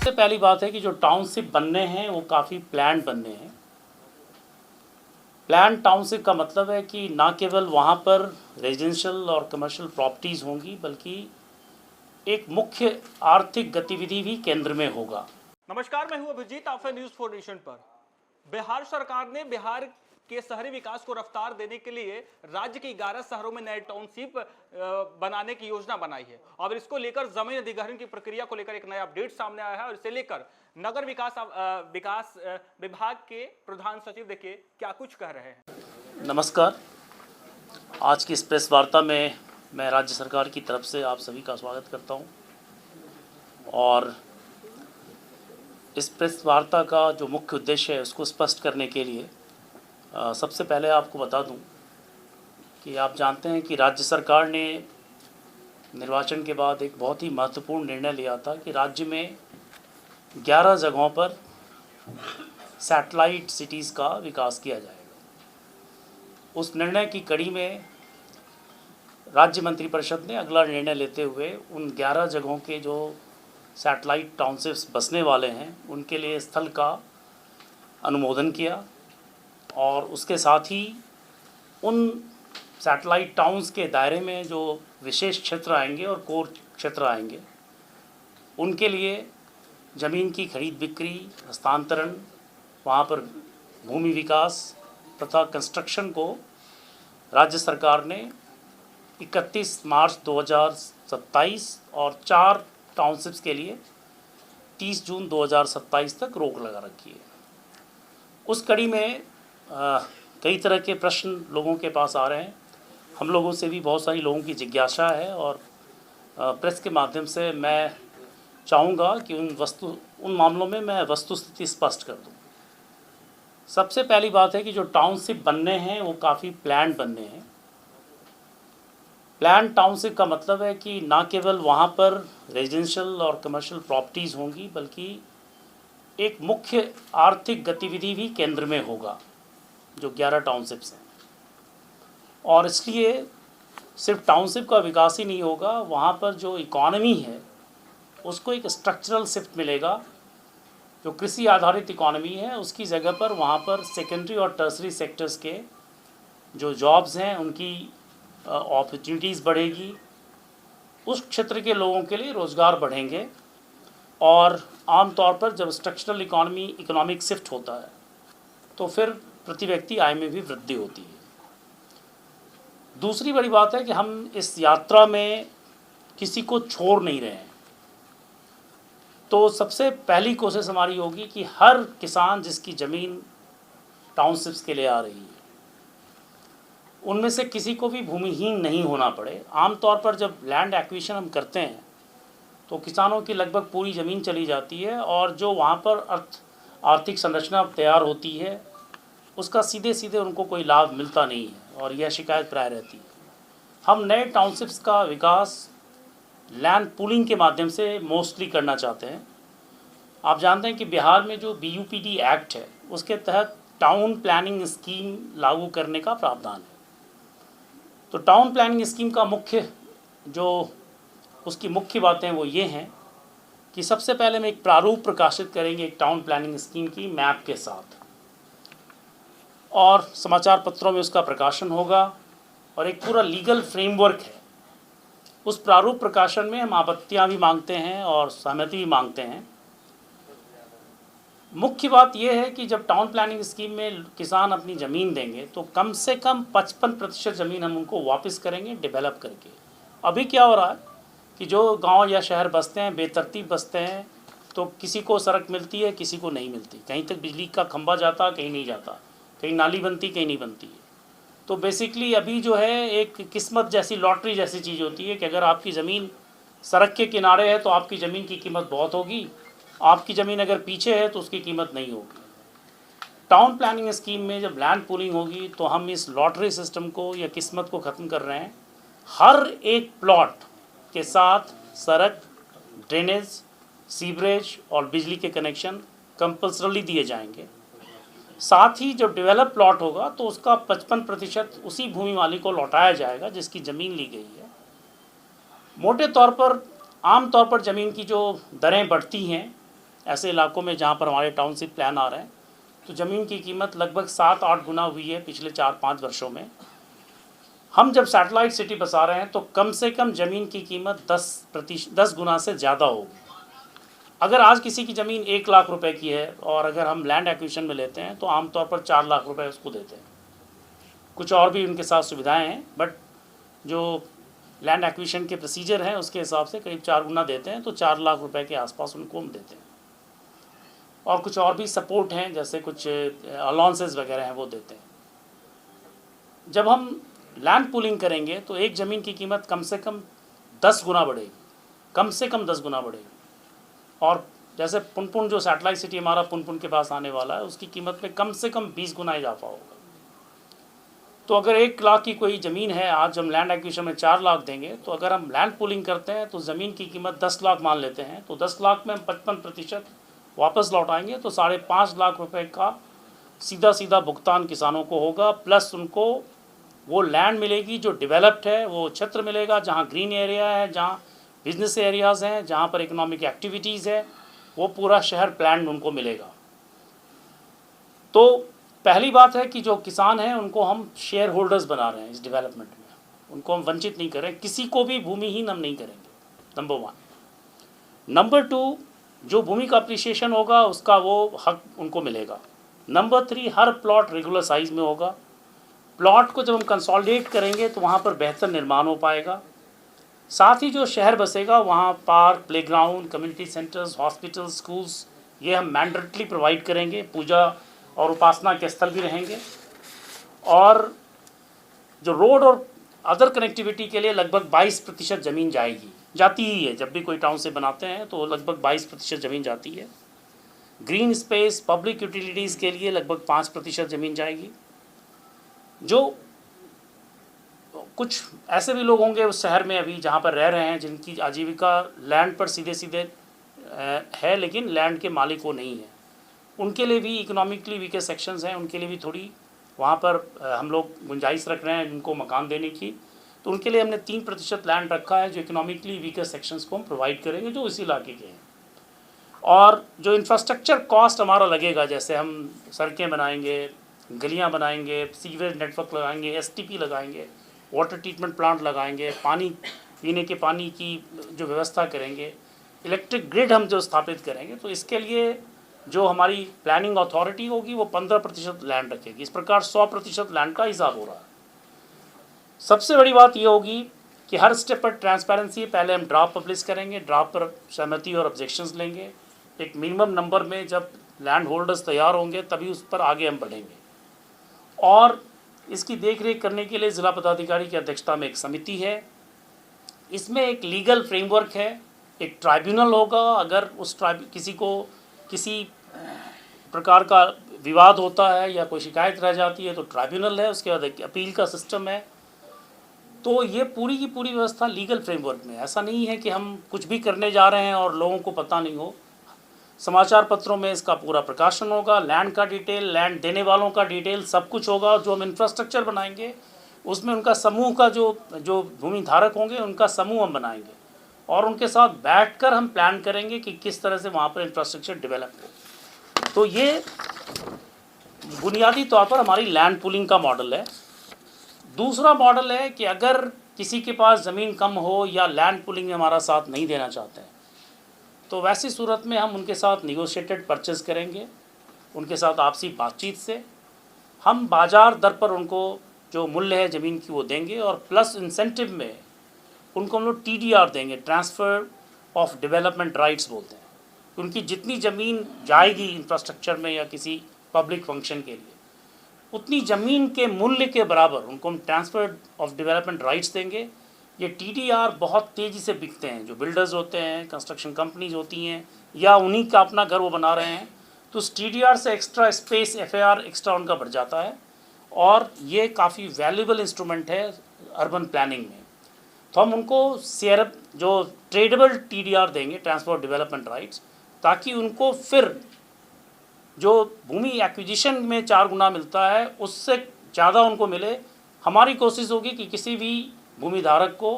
सबसे पहली बात है कि जो टाउनशिप बनने हैं वो काफ़ी प्लान्ड बनने हैं। प्लान टाउनशिप का मतलब है कि ना केवल वहाँ पर रेजिडेंशियल और कमर्शियल प्रॉपर्टीज़ होंगी बल्कि एक मुख्य आर्थिक गतिविधि भी केंद्र में होगा। नमस्कार, मैं हूं अभिजीत, आप हैं न्यूज 4 नेशन पर। बिहार सरकार ने बिहार के शहरी विकास को रफ्तार देने के लिए राज्य के 11 शहरों में नए टाउनशिप बनाने की योजना बनाई है और इसको लेकर जमीन अधिग्रहण की प्रक्रिया को लेकर एक नया अपडेट सामने आया है और इसे लेकर नगर विकास विभाग के प्रधान सचिव देखिए क्या कुछ कह रहे हैं। नमस्कार, आज की इस प्रेस वार्ता में मैं राज्य सरकार की तरफ से आप सभी का स्वागत करता हूं और इस प्रेस वार्ता का जो मुख्य उद्देश्य है उसको स्पष्ट करने के लिए सबसे पहले आपको बता दूं कि आप जानते हैं कि राज्य सरकार ने निर्वाचन के बाद एक बहुत ही महत्वपूर्ण निर्णय लिया था कि राज्य में 11 जगहों पर सैटेलाइट सिटीज़ का विकास किया जाएगा। उस निर्णय की कड़ी में राज्य मंत्रिपरिषद ने अगला निर्णय लेते हुए उन 11 जगहों के जो सैटेलाइट टाउनशिप्स बसने वाले हैं उनके लिए स्थल का अनुमोदन किया और उसके साथ ही उन सैटेलाइट टाउन्स के दायरे में जो विशेष क्षेत्र आएंगे और कोर क्षेत्र आएंगे उनके लिए ज़मीन की खरीद बिक्री, हस्तांतरण, वहाँ पर भूमि विकास तथा कंस्ट्रक्शन को राज्य सरकार ने 31 मार्च 2027 और 4 टाउनशिप्स के लिए 30 जून 2027 तक रोक लगा रखी है। उस कड़ी में कई तरह के प्रश्न लोगों के पास आ रहे हैं। हम लोगों से भी बहुत सारी लोगों की जिज्ञासा है और प्रेस के माध्यम से मैं चाहूँगा कि उन मामलों में मैं वस्तुस्थिति स्पष्ट कर दूँ। सबसे पहली बात है कि जो टाउनशिप बनने हैं वो काफ़ी प्लान्ड बनने हैं। प्लान टाउनशिप का मतलब है कि ना केवल वहाँ पर रेजिडेंशियल और कमर्शियल प्रॉपर्टीज़ होंगी बल्कि एक मुख्य आर्थिक गतिविधि भी केंद्र में होगा, जो 11 टाउनशिप्स हैं। और इसलिए सिर्फ टाउनशिप का विकास ही नहीं होगा, वहाँ पर जो इकॉनमी है उसको एक स्ट्रक्चरल शिफ्ट मिलेगा। जो कृषि आधारित इकॉनमी है उसकी जगह पर वहाँ पर सेकेंडरी और टर्सरी सेक्टर्स के जो जॉब्स हैं उनकी अपॉर्चुनिटीज़ बढ़ेगी, उस क्षेत्र के लोगों के लिए रोज़गार बढ़ेंगे और आमतौर पर जब स्ट्रक्चरल इकोनॉमिक शिफ्ट होता है तो फिर प्रति व्यक्ति आय में भी वृद्धि होती है। दूसरी बड़ी बात है कि हम इस यात्रा में किसी को छोड़ नहीं रहे हैं। तो सबसे पहली कोशिश हमारी होगी कि हर किसान जिसकी ज़मीन टाउनशिप्स के लिए आ रही है उनमें से किसी को भी भूमिहीन नहीं होना पड़े। आमतौर पर जब लैंड एक्विजिशन हम करते हैं तो किसानों की लगभग पूरी ज़मीन चली जाती है और जो वहाँ पर आर्थिक संरचना तैयार होती है उसका सीधे सीधे उनको कोई लाभ मिलता नहीं है और यह शिकायत प्राय रहती है। हम नए टाउनशिप्स का विकास लैंड पूलिंग के माध्यम से मोस्टली करना चाहते हैं। आप जानते हैं कि बिहार में जो BUPD एक्ट है उसके तहत टाउन प्लानिंग स्कीम लागू करने का प्रावधान है। तो टाउन प्लानिंग स्कीम का उसकी मुख्य बातें वो ये हैं कि सबसे पहले हम एक प्रारूप प्रकाशित करेंगे एक टाउन प्लानिंग स्कीम की मैप के साथ और समाचार पत्रों में उसका प्रकाशन होगा और एक पूरा लीगल फ्रेमवर्क है। उस प्रारूप प्रकाशन में हम आपत्तियां भी मांगते हैं और सहमति भी मांगते हैं। मुख्य बात यह है कि जब टाउन प्लानिंग स्कीम में किसान अपनी ज़मीन देंगे तो कम से कम 55% ज़मीन हम उनको वापस करेंगे डेवलप करके। अभी क्या हो रहा है कि जो गांव या शहर बसते हैं बेतरतीब बसते हैं तो किसी को सड़क मिलती है किसी को नहीं मिलती, कहीं तक बिजली का खंभा जाता कहीं नहीं जाता, कहीं नाली बनती कहीं नहीं बनती है। तो बेसिकली अभी जो है एक किस्मत जैसी लॉटरी जैसी चीज़ होती है कि अगर आपकी ज़मीन सड़क के किनारे है तो आपकी ज़मीन की कीमत बहुत होगी, आपकी ज़मीन अगर पीछे है तो उसकी कीमत नहीं होगी। टाउन प्लानिंग स्कीम में जब लैंड पूलिंग होगी तो हम इस लॉटरी सिस्टम को या किस्मत को ख़त्म कर रहे हैं। हर एक प्लॉट के साथ सड़क, ड्रेनेज, सीवरेज और बिजली के कनेक्शन कंपल्सरली दिए जाएंगे। साथ ही जब डेवलप प्लॉट होगा तो उसका 55% उसी भूमि मालिक को लौटाया जाएगा जिसकी ज़मीन ली गई है। मोटे तौर पर आम तौर पर ज़मीन की जो दरें बढ़ती हैं ऐसे इलाकों में जहाँ पर हमारे टाउनशिप प्लान आ रहे हैं, तो ज़मीन की कीमत लगभग 7-8 गुना हुई है पिछले 4-5 वर्षों में। हम जब सैटेलाइट सिटी बसा रहे हैं तो कम से कम ज़मीन की कीमत 10 गुना से ज़्यादा होगी। अगर आज किसी की ज़मीन 1 लाख रुपए की है और अगर हम लैंड एक्विजिशन में लेते हैं तो आमतौर पर 4 लाख रुपए उसको देते हैं। कुछ और भी उनके साथ सुविधाएं हैं, बट जो लैंड एक्विजिशन के प्रोसीजर हैं उसके हिसाब से करीब 4 गुना देते हैं, तो 4 लाख रुपए के आसपास उनको हम देते हैं। और कुछ और भी सपोर्ट हैं, जैसे कुछ अलाउंसेस वगैरह हैं, वो देते हैं। जब हम लैंड पूलिंग करेंगे तो एक ज़मीन की कीमत कम से कम 10 गुना बढ़ेगी, कम से कम 10 गुना बढ़ेगी। और जैसे पुनपुन जो सैटेलाइट सिटी हमारा पुनपुन के पास आने वाला है, उसकी कीमत में कम से कम 20 गुना इजाफा होगा। तो अगर 1 लाख की कोई ज़मीन है, आज हम लैंड एक्विजिशन में 4 लाख देंगे, तो अगर हम लैंड पूलिंग करते हैं तो ज़मीन की कीमत 10 लाख मान लेते हैं, तो 10 लाख में हम 55% वापस लौटाएंगे, तो 5.5 लाख रुपए का सीधा भुगतान किसानों को होगा। प्लस उनको वो लैंड मिलेगी जो डेवलप्ड है, वो क्षेत्र मिलेगा जहाँ ग्रीन एरिया है, जहाँ बिजनेस एरियाज़ हैं, जहाँ पर इकोनॉमिक एक्टिविटीज़ है, वो पूरा शहर प्लान उनको मिलेगा। तो पहली बात है कि जो किसान हैं उनको हम शेयर होल्डर्स बना रहे हैं इस डेवलपमेंट में, उनको हम वंचित नहीं करें, किसी को भी भूमिहीन हम नहीं करेंगे, नंबर 1। नंबर 2, जो भूमि का अप्रिसिएशन होगा उसका वो हक उनको मिलेगा। नंबर 3, हर प्लॉट रेगुलर साइज में होगा। प्लॉट को जब हम कंसोलिडेट करेंगे तो वहाँ पर बेहतर निर्माण हो पाएगा। साथ ही जो शहर बसेगा वहाँ park, playground, community centres, hospital, schools, ये हम मैंडेटली प्रोवाइड करेंगे। पूजा और उपासना के स्थल भी रहेंगे। और जो रोड और अदर कनेक्टिविटी के लिए लगभग 22% ज़मीन जाती ही है। जब भी कोई टाउन से बनाते हैं तो लगभग 22% ज़मीन जाती है। ग्रीन स्पेस, पब्लिक यूटिलिटीज़ के लिए लगभग 5% ज़मीन जाएगी। जो कुछ ऐसे भी लोग होंगे उस शहर में अभी जहाँ पर रह रहे हैं जिनकी आजीविका लैंड पर सीधे है, लेकिन लैंड के मालिक वो नहीं है, उनके लिए भी इकोनॉमिकली वीकर सेक्शंस हैं, उनके लिए भी थोड़ी वहाँ पर हम लोग गुंजाइश रख रहे हैं उनको मकान देने की। तो उनके लिए हमने 3% लैंड रखा है जो इकोनॉमिकली वीकर सेक्शंस को हम प्रोवाइड करेंगे जो इस इलाके के हैं। और जो इंफ्रास्ट्रक्चर कॉस्ट हमारा लगेगा, जैसे हम सड़कें बनाएंगे, गलियाँ बनाएंगे, सीवरेज नेटवर्क लगाएंगे, STP लगाएंगे, वाटर ट्रीटमेंट प्लांट लगाएंगे, पानी पीने के पानी की जो व्यवस्था करेंगे, इलेक्ट्रिक ग्रिड हम जो स्थापित करेंगे, तो इसके लिए जो हमारी प्लानिंग अथॉरिटी होगी वो 15% लैंड रखेगी। इस प्रकार 100% लैंड का हिसाब हो रहा है। सबसे बड़ी बात ये होगी कि हर स्टेप पर ट्रांसपेरेंसी, पहले हम ड्राफ्ट पब्लिश करेंगे, ड्राफ्ट पर सहमति और ऑब्जेक्शंस लेंगे। एक मिनिमम नंबर में जब लैंड होल्डर्स तैयार होंगे तभी उस पर आगे हम बढ़ेंगे। और इसकी देखरेख करने के लिए ज़िला पदाधिकारी की अध्यक्षता में एक समिति है। इसमें एक लीगल फ्रेमवर्क है, एक ट्राइब्यूनल होगा। अगर उस किसी को किसी प्रकार का विवाद होता है या कोई शिकायत रह जाती है तो ट्राइब्यूनल है, उसके बाद एक अपील का सिस्टम है। तो ये पूरी की पूरी व्यवस्था लीगल फ्रेमवर्क में। ऐसा नहीं है कि हम कुछ भी करने जा रहे हैं और लोगों को पता नहीं हो। समाचार पत्रों में इसका पूरा प्रकाशन होगा, लैंड का डिटेल, लैंड देने वालों का डिटेल, सब कुछ होगा। जो हम इंफ्रास्ट्रक्चर बनाएंगे उसमें उनका समूह का जो भूमि धारक होंगे उनका समूह हम बनाएंगे और उनके साथ बैठकर हम प्लान करेंगे कि किस तरह से वहाँ पर इंफ्रास्ट्रक्चर डेवलप हो। तो ये बुनियादी तौर पर हमारी लैंड पूलिंग का मॉडल है। दूसरा मॉडल है कि अगर किसी के पास ज़मीन कम हो या लैंड पूलिंग में हमारा साथ नहीं देना चाहते हैं तो वैसी सूरत में हम उनके साथ निगोशिएटेड परचेज करेंगे। उनके साथ आपसी बातचीत से हम बाज़ार दर पर उनको जो मूल्य है ज़मीन की वो देंगे और प्लस इंसेंटिव में उनको हम लोग TDR देंगे, ट्रांसफ़र ऑफ डेवलपमेंट राइट्स बोलते हैं। उनकी जितनी ज़मीन जाएगी इंफ्रास्ट्रक्चर में या किसी पब्लिक फंक्शन के लिए उतनी ज़मीन के मूल्य के बराबर उनको हम ट्रांसफ़र ऑफ डेवलपमेंट राइट्स देंगे। ये TDR बहुत तेज़ी से बिकते हैं। जो बिल्डर्स होते हैं, कंस्ट्रक्शन कंपनीज होती हैं या उन्हीं का अपना घर वो बना रहे हैं, तो उस TDR से एक्स्ट्रा स्पेस FAR एक्स्ट्रा उनका बढ़ जाता है और ये काफ़ी वैल्यूबल इंस्ट्रूमेंट है अर्बन प्लानिंग में। तो हम उनको शेयर जो ट्रेडेबल TDR देंगे, ट्रांसफर डेवलपमेंट राइट्स, ताकि उनको फिर जो भूमि एक्विजिशन में 4 गुना मिलता है उससे ज़्यादा उनको मिले। हमारी कोशिश होगी कि किसी भी भूमि धारक को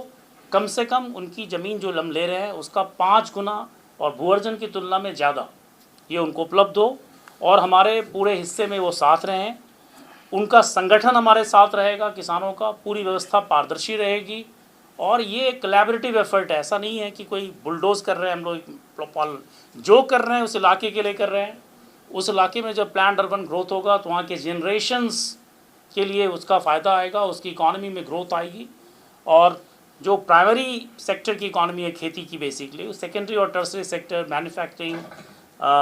कम से कम उनकी ज़मीन जो हम ले रहे हैं उसका 5 गुना और भू अर्जन की तुलना में ज़्यादा ये उनको उपलब्ध हो और हमारे पूरे हिस्से में वो साथ रहें। उनका संगठन हमारे साथ रहेगा, किसानों का पूरी व्यवस्था पारदर्शी रहेगी और ये कोलैबोरेटिव एफर्ट है। ऐसा नहीं है कि कोई बुलडोज कर रहे हैं हम लोग, जो कर रहे हैं उस इलाके के लिए कर रहे हैं। उस इलाके में जब प्लान्ड अर्बन ग्रोथ होगा तो वहाँ के जनरेशन्स के लिए उसका फ़ायदा आएगा, उसकी इकॉनमी में ग्रोथ आएगी। और जो प्राइमरी सेक्टर की इकॉनमी है खेती की बेसिकली, सेकेंडरी और tertiary sector, manufacturing,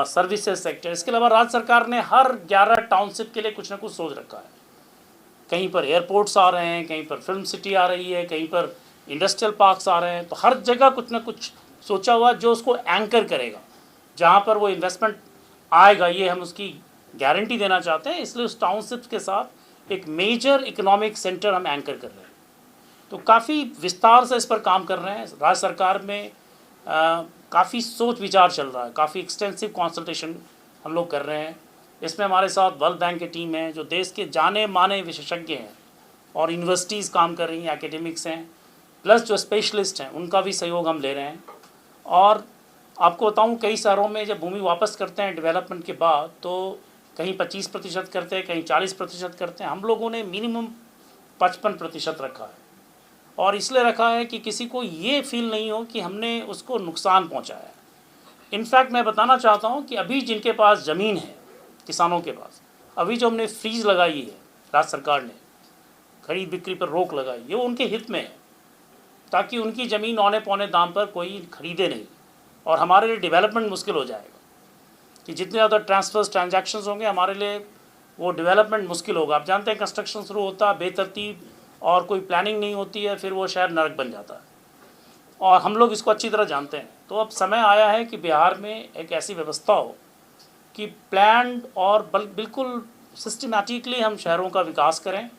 services sector, इसके अलावा राज्य सरकार ने हर 11 टाउनशिप के लिए कुछ ना कुछ सोच रखा है। कहीं पर एयरपोर्ट्स आ रहे हैं, कहीं पर फिल्म सिटी आ रही है, कहीं पर इंडस्ट्रियल पार्क्स आ रहे हैं। तो हर जगह कुछ ना कुछ सोचा हुआ जो उसको एंकर करेगा, जहाँ पर वो इन्वेस्टमेंट आएगा, ये हम उसकी गारंटी देना चाहते हैं। इसलिए उस टाउनशिप के साथ एक मेजर इकोनॉमिक सेंटर हम एंकर कर रहे हैं। तो काफ़ी विस्तार से इस पर काम कर रहे हैं। राज्य सरकार में काफ़ी सोच विचार चल रहा है, काफ़ी एक्सटेंसिव कंसल्टेशन हम लोग कर रहे हैं। इसमें हमारे साथ वर्ल्ड बैंक की टीम है, जो देश के जाने माने विशेषज्ञ हैं और यूनिवर्सिटीज़ काम कर रही हैं, एकेडमिक्स हैं, प्लस जो स्पेशलिस्ट हैं उनका भी सहयोग हम ले रहे हैं। और आपको बताऊं, कई शहरों में जब भूमि वापस करते हैं डेवलपमेंट के बाद, तो कहीं 25% करते हैं, कहीं 40% करते हैं। हम लोगों ने मिनिमम 55% रखा है और इसलिए रखा है कि किसी को ये फील नहीं हो कि हमने उसको नुकसान पहुंचाया है। इनफैक्ट मैं बताना चाहता हूं कि अभी जिनके पास ज़मीन है, किसानों के पास, अभी जो हमने फ्रीज लगाई है राज्य सरकार ने, खरीद बिक्री पर रोक लगाई, ये उनके हित में है, ताकि उनकी ज़मीन औने पौने दाम पर कोई खरीदे नहीं और हमारे लिए डेवलपमेंट मुश्किल हो जाएगा। कि जितने ज़्यादा ट्रांसफर्स ट्रांजैक्शंस होंगे हमारे लिए वो डेवलपमेंट मुश्किल होगा। आप जानते हैं कंस्ट्रक्शन शुरू होता है बेतरतीब और कोई प्लानिंग नहीं होती है, फिर वो शहर नरक बन जाता है और हम लोग इसको अच्छी तरह जानते हैं। तो अब समय आया है कि बिहार में एक ऐसी व्यवस्था हो कि प्लान्ड और बिल्कुल सिस्टमैटिकली हम शहरों का विकास करें।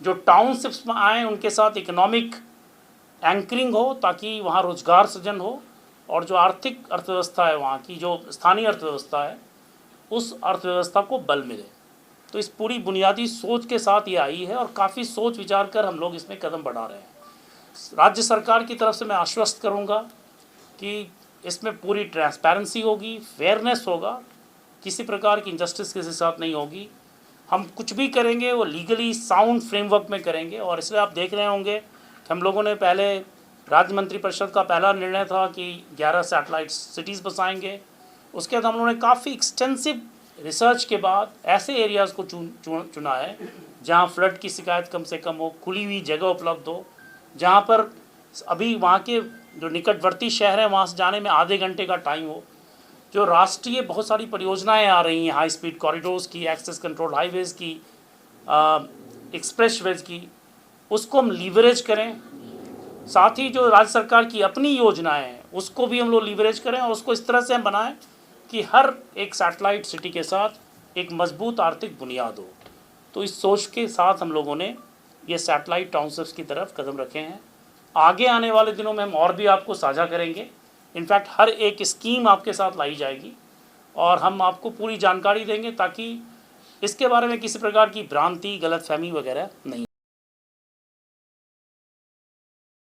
जो टाउनशिप्स में आएँ उनके साथ इकोनॉमिक एंकरिंग हो, ताकि वहाँ रोजगार सृजन हो और जो आर्थिक अर्थव्यवस्था है, वहाँ की जो स्थानीय अर्थव्यवस्था है, उस अर्थव्यवस्था को बल मिले। तो इस पूरी बुनियादी सोच के साथ ये आई है और काफ़ी सोच विचार कर हम लोग इसमें कदम बढ़ा रहे हैं। राज्य सरकार की तरफ से मैं आश्वस्त करूँगा कि इसमें पूरी ट्रांसपेरेंसी होगी, फेयरनेस होगा, किसी प्रकार की इंजस्टिस किसी साथ नहीं होगी। हम कुछ भी करेंगे वो लीगली साउंड फ्रेमवर्क में करेंगे। और इसलिए आप देख रहे होंगे कि हम लोगों ने पहले राज्य मंत्रिपरिषद का पहला निर्णय था कि 11 सैटेलाइट सिटीज़ बसाएंगे। उसके बाद हम लोगों ने काफ़ी एक्सटेंसिव रिसर्च के बाद ऐसे एरियाज़ को चुना है जहाँ फ्लड की शिकायत कम से कम हो, खुली हुई जगह उपलब्ध हो, जहाँ पर अभी वहाँ के जो निकटवर्ती शहर हैं वहाँ से जाने में आधे घंटे का टाइम हो। जो राष्ट्रीय बहुत सारी परियोजनाएं आ रही हैं, हाई स्पीड कॉरिडोर्स की, एक्सेस कंट्रोल हाईवेज़ की, एक्सप्रेसवेज की, उसको हम लीवरेज करें। साथ ही जो राज्य सरकार की अपनी योजनाएं हैं उसको भी हम लोग लीवरेज करें और उसको इस तरह से हम बनाएं कि हर एक सैटेलाइट सिटी के साथ एक मजबूत आर्थिक बुनियाद हो। तो इस सोच के साथ हम लोगों ने ये सैटेलाइट टाउनशिप्स की तरफ कदम रखे हैं। आगे आने वाले दिनों में हम और भी आपको साझा करेंगे। इनफैक्ट हर एक स्कीम आपके साथ लाई जाएगी और हम आपको पूरी जानकारी देंगे ताकि इसके बारे में किसी प्रकार की भ्रांति, गलतफहमी वगैरह नहीं।